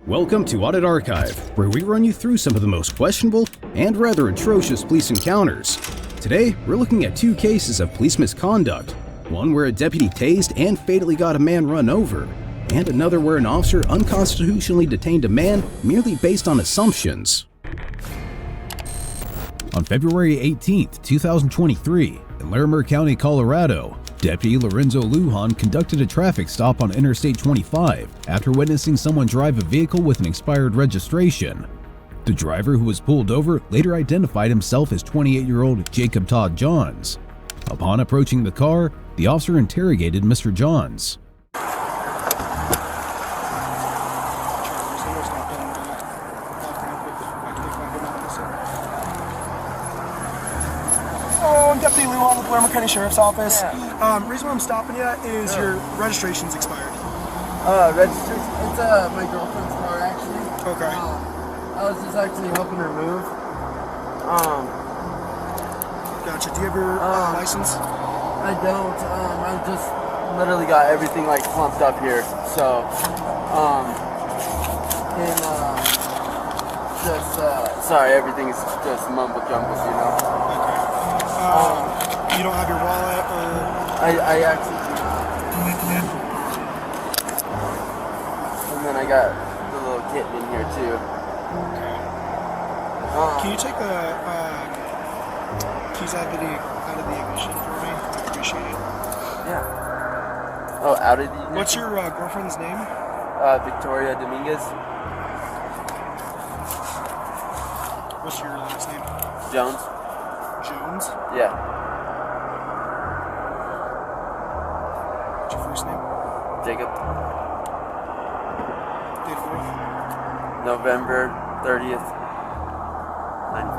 Welcome to Audit Archive, where we run you through some of the most questionable and rather atrocious police encounters. Today, we're looking at two cases of police misconduct, one where a deputy tased and fatally got a man run over, and another where an officer unconstitutionally detained a man merely based on assumptions. On February 18, 2023, in Larimer County, Colorado, Deputy Lorenzo Lujan conducted a traffic stop on Interstate 25 after witnessing someone drive a vehicle with an expired registration. The driver who was pulled over later identified himself as 28-year-old Jacob Todd Johns. Upon approaching the car, the officer interrogated Mr. Johns. I'm Deputy Lujan with Larimer County Sheriff's Office. Reason why I'm stopping you is your registration's expired. Registration? It's my girlfriend's car, actually. Okay. I was just actually helping her move. Gotcha. Do you have your license? I don't. I just literally got everything like clumped up here. So, sorry, everything's just mumble jumble, you know. You don't have your wallet or? I actually do. And then I got the little kitten in here too. Okay. Can you take the keys out of the ignition for me? I appreciate it. Yeah. Oh, out of the ignition? What's your girlfriend's name? Victoria Dominguez. What's your last name? Jones. Jones? Yeah. What's your first name? Jacob. Date of birth? November 30th, 94.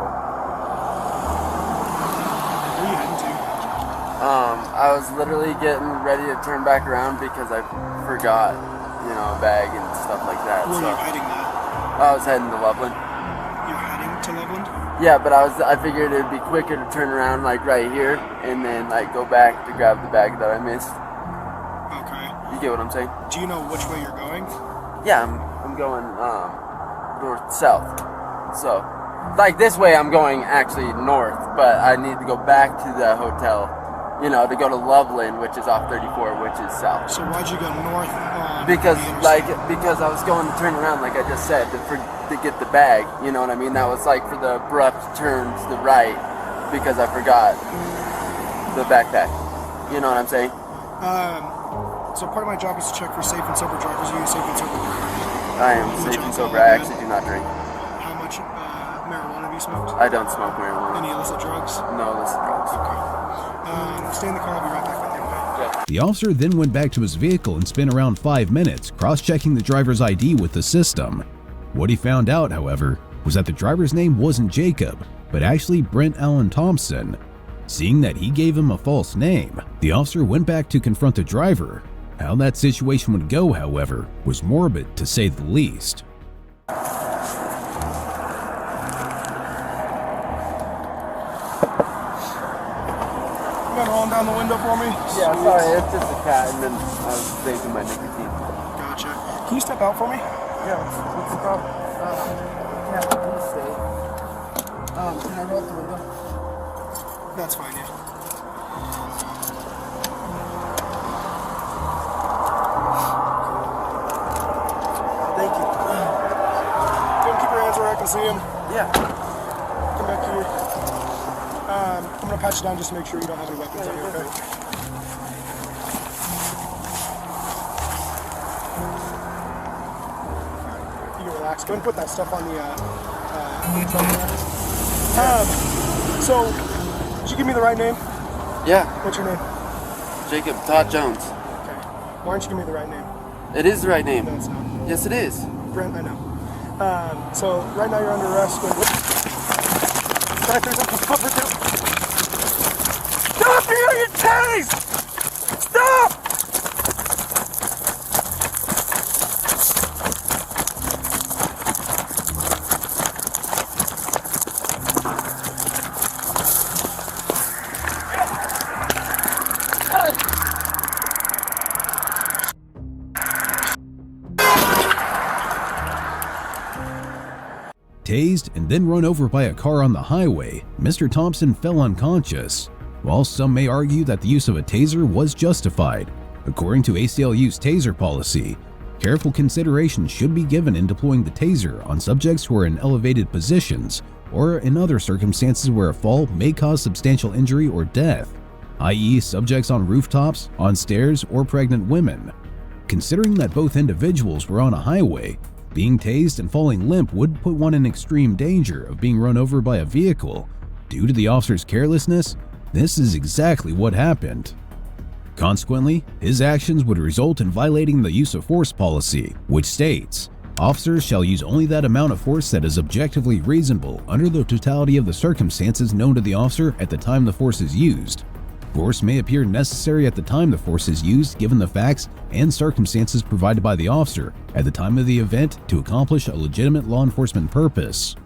Where are you heading to? I was literally getting ready to turn back around because I forgot, a bag and stuff like that. Where are you heading now? I was heading to Loveland. You're heading to Loveland? Yeah, but I figured it'd be quicker to turn around like right here and then like go back to grab the bag that I missed. Okay. You get what I'm saying? Do you know which way you're going? Yeah, I'm going north south. So like this way I'm going actually north, but I need to go back to the hotel, to go to Loveland, which is off 34, which is south. So why'd you go north on Because the interstate? because I was going to turn around like I just said to get the bag, you know what I mean? That was like for the abrupt turn to the right because I forgot the backpack. You know what I'm saying? So part of my job is to check for safe and sober drivers. Are you a safe and sober driver? I am safe and sober. I actually do not drink. How much marijuana have you smoked? I don't smoke marijuana. Any illicit drugs? No illicit drugs. Okay. Stay in the car. I'll be right back with you, okay? Yeah. The officer then went back to his vehicle and spent around 5 minutes cross-checking the driver's ID with the system. What he found out, however, was that the driver's name wasn't Jacob, but actually Brent Allen Thompson. Seeing that he gave him a false name, the officer went back to confront the driver. How that situation would go, however, was morbid to say the least. You gotta roll down the window for me? Yeah, sorry, it's just a cat and then I was saving my nicotine. Gotcha. Can you step out for me? Yeah, what's the problem? Yeah, please stay. Can I roll up the window? That's fine, yeah. Thank you. Don't keep your hands where I can see them. Yeah. Come back here. I'm gonna pat you down just to make sure you don't have any weapons on you, okay? You can relax. Go ahead and put that stuff on the so, did you give me the right name? Yeah, What's your name? Jacob Todd Jones. Okay. Why don't you give me the right name? It is the right name. No, it's not. Yes, it is. Brent, I know. So, right now you're under arrest. Try to stop me or you tased! Stop! Tased and then run over by a car on the highway, Mr. Thompson fell unconscious. While some may argue that the use of a taser was justified, according to ACLU's taser policy, careful consideration should be given in deploying the taser on subjects who are in elevated positions or in other circumstances where a fall may cause substantial injury or death, i.e. subjects on rooftops, on stairs, or pregnant women. Considering that both individuals were on a highway, being tased and falling limp would put one in extreme danger of being run over by a vehicle. Due to the officer's carelessness, this is exactly what happened. Consequently, his actions would result in violating the use of force policy, which states, officers shall use only that amount of force that is objectively reasonable under the totality of the circumstances known to the officer at the time the force is used. Force may appear necessary at the time the force is used given the facts and circumstances provided by the officer at the time of the event to accomplish a legitimate law enforcement purpose.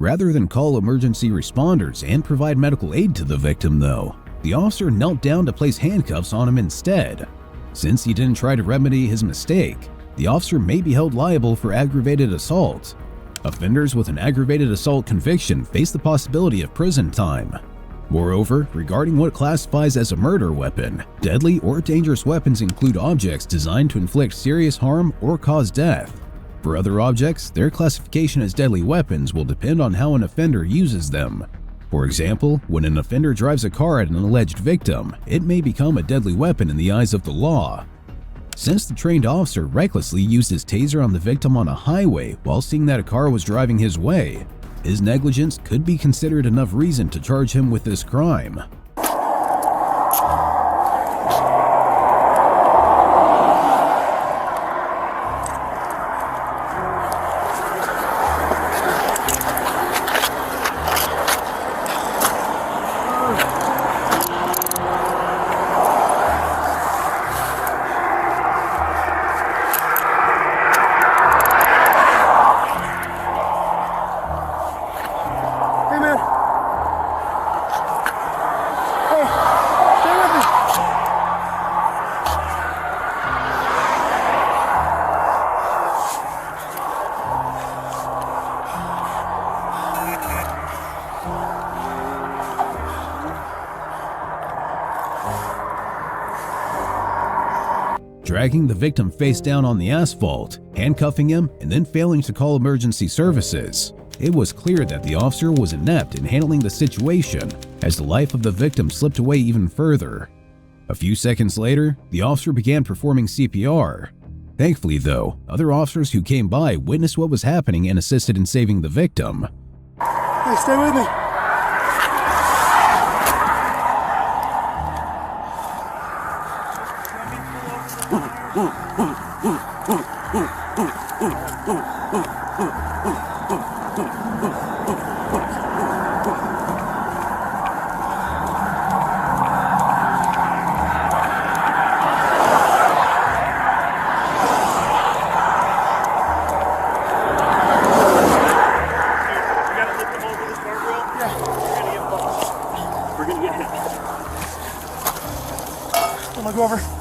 Rather than call emergency responders and provide medical aid to the victim, though, the officer knelt down to place handcuffs on him instead. Since he didn't try to remedy his mistake, the officer may be held liable for aggravated assault. Offenders with an aggravated assault conviction face the possibility of prison time. Moreover, regarding what classifies as a murder weapon, deadly or dangerous weapons include objects designed to inflict serious harm or cause death. For other objects, their classification as deadly weapons will depend on how an offender uses them. For example, when an offender drives a car at an alleged victim, it may become a deadly weapon in the eyes of the law. Since the trained officer recklessly used his taser on the victim on a highway while seeing that a car was driving his way, his negligence could be considered enough reason to charge him with this crime. Dragging the victim face down on the asphalt, handcuffing him, and then failing to call emergency services. It was clear that the officer was inept in handling the situation as the life of the victim slipped away even further. A few seconds later, the officer began performing CPR. Thankfully, though, other officers who came by witnessed what was happening and assisted in saving the victim. Hey, stay with me. Go over.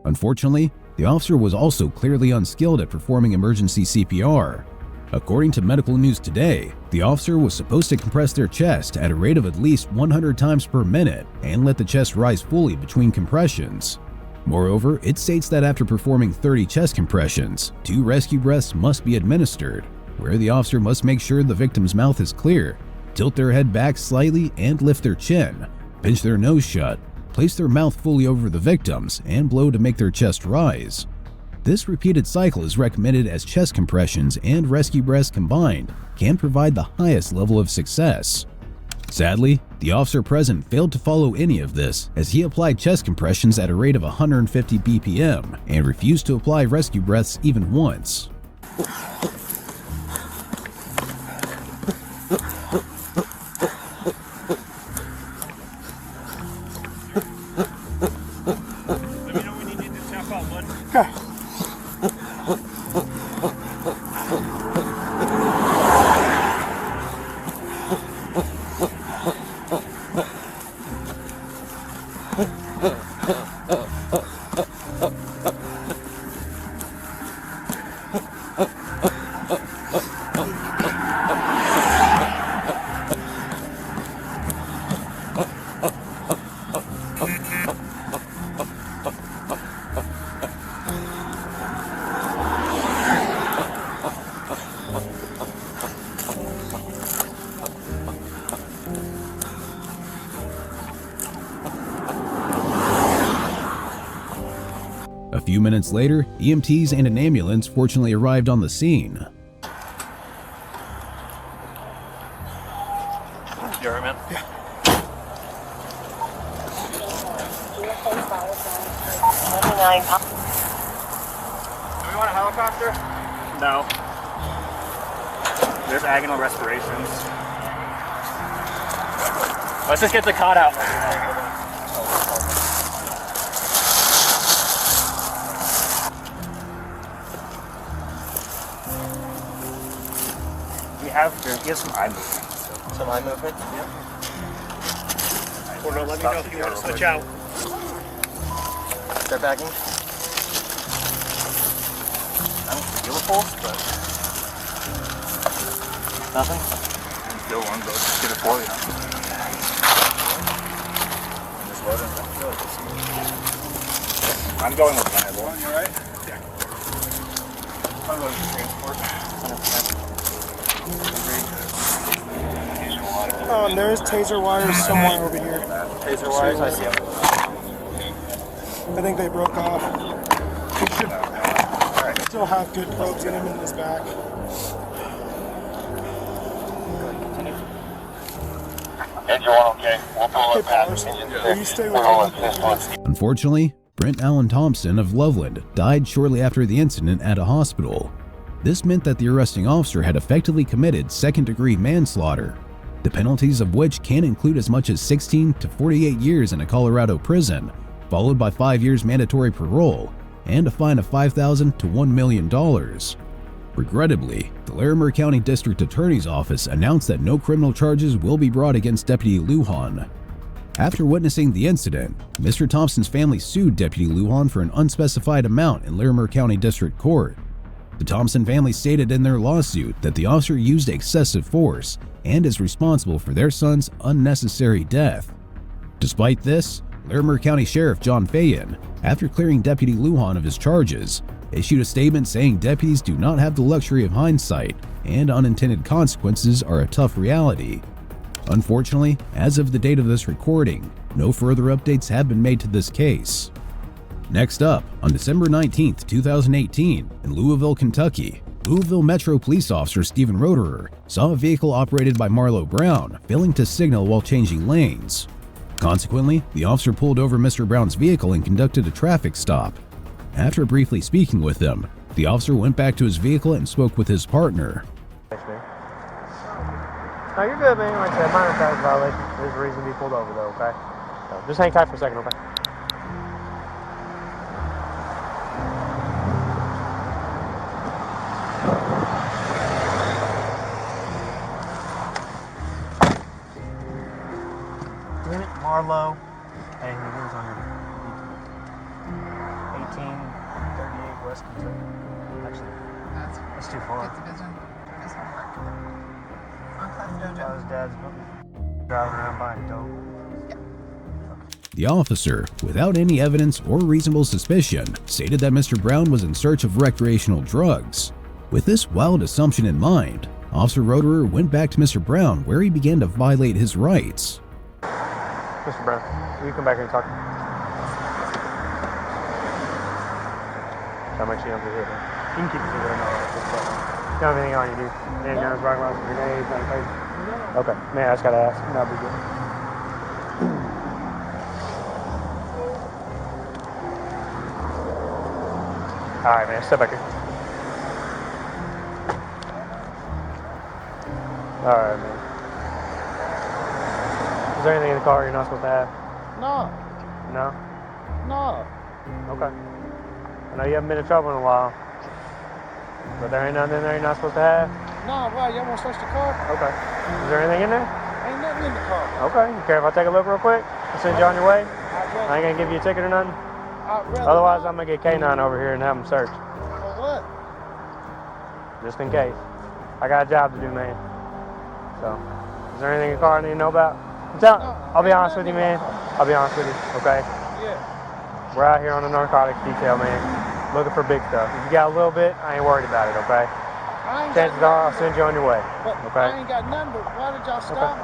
Unfortunately, the officer was also clearly unskilled at performing emergency CPR. According to Medical News Today, the officer was supposed to compress their chest at a rate of at least 100 times per minute and let the chest rise fully between compressions. Moreover, it states that after performing 30 chest compressions, 2 rescue breaths must be administered, where the officer must make sure the victim's mouth is clear, tilt their head back slightly and lift their chin, pinch their nose shut, place their mouth fully over the victims, and blow to make their chest rise. This repeated cycle is recommended as chest compressions and rescue breaths combined can provide the highest level of success. Sadly, the officer present failed to follow any of this as he applied chest compressions at a rate of 150 BPM and refused to apply rescue breaths even once. Let me know when you need to tap out, bud. Okay. A few minutes later, EMTs and an ambulance fortunately arrived on the scene. You alright, man? Yeah. Do we want a helicopter? No. There's agonal respirations. Let's just get the cot out. He has some eye movement. Some eye movement? Yeah. Porter, let me know if you want to switch out. Start backing. I don't feel a pulse, but nothing. Feel one, but just get it for you. Just loading. I'm going with viable. You alright? Yeah. I'm going to transport. 100%. There's taser wires somewhere over here. Taser wires, I see them. I think they broke off. He should still have good probes in him in his back. Engine 1 okay. We'll pull Hey, up past Powers, engine will you 6. stay We'll with roll me? at 6 1. Unfortunately, Brent Allen Thompson of Loveland died shortly after the incident at a hospital. This meant that the arresting officer had effectively committed second-degree manslaughter, the penalties of which can include as much as 16 to 48 years in a Colorado prison, followed by 5 years mandatory parole, and a fine of $5,000 to $1 million. Regrettably, the Larimer County District Attorney's Office announced that no criminal charges will be brought against Deputy Lujan. After witnessing the incident, Mr. Thompson's family sued Deputy Lujan for an unspecified amount in Larimer County District Court. The Thompson family stated in their lawsuit that the officer used excessive force and is responsible for their son's unnecessary death. Despite this, Larimer County Sheriff John Fayen, after clearing Deputy Lujan of his charges, issued a statement saying deputies do not have the luxury of hindsight and unintended consequences are a tough reality. Unfortunately, as of the date of this recording, no further updates have been made to this case. Next up, on December 19, 2018, in Louisville, Kentucky, Louisville Metro Police Officer Stephen Roederer saw a vehicle operated by Marlo Brown failing to signal while changing lanes. Consequently, the officer pulled over Mr. Brown's vehicle and conducted a traffic stop. After briefly speaking with him, the officer went back to his vehicle and spoke with his partner. No, you're good, man. Like I said, minor traffic violation. There's a reason to be pulled over, though, okay? So just hang tight for a second, okay? Marlowe. Hey, he lives on 1838 West Kentucky. Actually, that's too far. That's the vision. his homework. Unconstitutional. His dad's driving around buying dope. The officer, without any evidence or reasonable suspicion, stated that Mr. Brown was in search of recreational drugs. With this wild assumption in mind, Officer Roederer went back to Mr. Brown where he began to violate his rights. Mr. Brown, will you come back here and talk? I'll make sure you don't do here, man. You can keep it there now. You don't have anything on you, dude? Handguns, rocket launchers, grenades, nothing crazy? No. Okay, man, I just gotta ask. That'll be good. Alright, man, step back here. Alright, man. Is there anything in the car you're not supposed to have? No, No? no. Okay. I know you haven't been in trouble in a while. But there ain't nothing in there you're not supposed to have? No, why? Y'all want to search the car? Okay. Is there anything in there? Ain't nothing in the car. Okay. You care if I take a look real quick? I'll send you on your way? I ain't gonna give you a ticket or nothing? Otherwise, I'm gonna get K9 over here and have them searched. For what? Just in case. I got a job to do, man. So, is there anything in the car I need to know about? I'll be honest with you, man. I'll be honest with you, okay? Yeah. We're out here on the narcotics detail, man. Looking for big stuff. If you got a little bit, I ain't worried about it, okay? Chances are I'll send you on your way, okay? I ain't got nothing, but why did y'all stop me?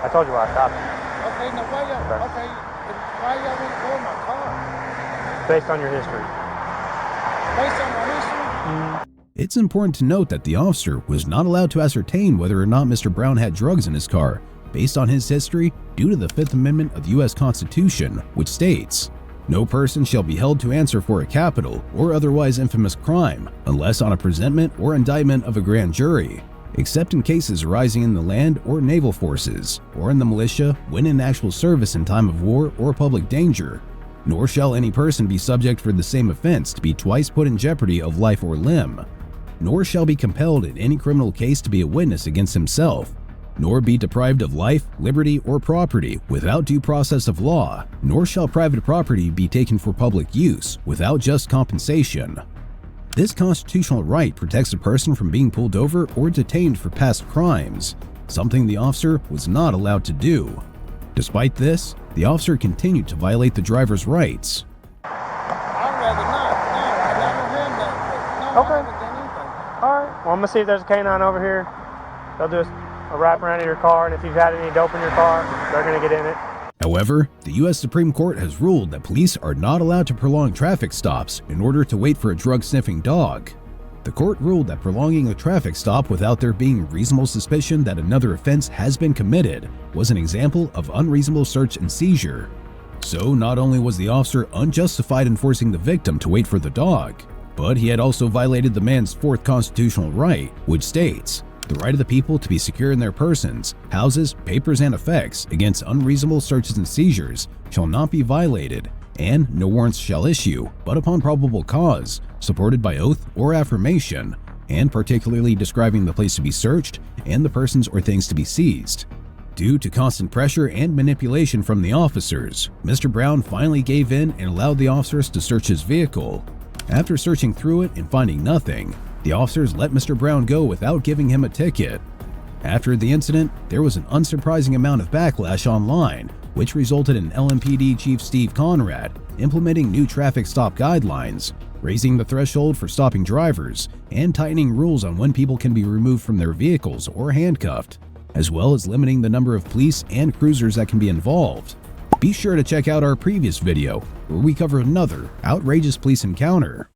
I told you why I stopped you. Okay, now why y'all, Okay. why y'all want to go in my car? Based on your history. Based on my history? It's important to note that the officer was not allowed to ascertain whether or not Mr. Brown had drugs in his car based on his history due to the Fifth Amendment of the U.S. Constitution, which states, "No person shall be held to answer for a capital or otherwise infamous crime unless on a presentment or indictment of a grand jury, except in cases arising in the land or naval forces, or in the militia when in actual service in time of war or public danger. Nor shall any person be subject for the same offense to be twice put in jeopardy of life or limb. Nor shall be compelled in any criminal case to be a witness against himself, nor be deprived of life, liberty, or property without due process of law, nor shall private property be taken for public use without just compensation." This constitutional right protects a person from being pulled over or detained for past crimes, something the officer was not allowed to do. Despite this, the officer continued to violate the driver's rights. I'd rather not. No, I never heard that. No, Okay. I haven't done anything. Alright, well I'm gonna see if there's a K9 over here. They'll do a wrap around in your car, and if you've had any dope in your car, they're gonna get in it. However, the U.S. Supreme Court has ruled that police are not allowed to prolong traffic stops in order to wait for a drug-sniffing dog. The court ruled that prolonging a traffic stop without there being reasonable suspicion that another offense has been committed was an example of unreasonable search and seizure. So not only was the officer unjustified in forcing the victim to wait for the dog, but he had also violated the man's fourth constitutional right, which states, "The right of the people to be secure in their persons, houses, papers, and effects against unreasonable searches and seizures shall not be violated, and no warrants shall issue, but upon probable cause, supported by oath or affirmation, and particularly describing the place to be searched and the persons or things to be seized." Due to constant pressure and manipulation from the officers, Mr. Brown finally gave in and allowed the officers to search his vehicle. After searching through it and finding nothing, the officers let Mr. Brown go without giving him a ticket. After the incident, there was an unsurprising amount of backlash online, which resulted in LMPD Chief Steve Conrad implementing new traffic stop guidelines, raising the threshold for stopping drivers, and tightening rules on when people can be removed from their vehicles or handcuffed, as well as limiting the number of police and cruisers that can be involved. Be sure to check out our previous video, where we cover another outrageous police encounter.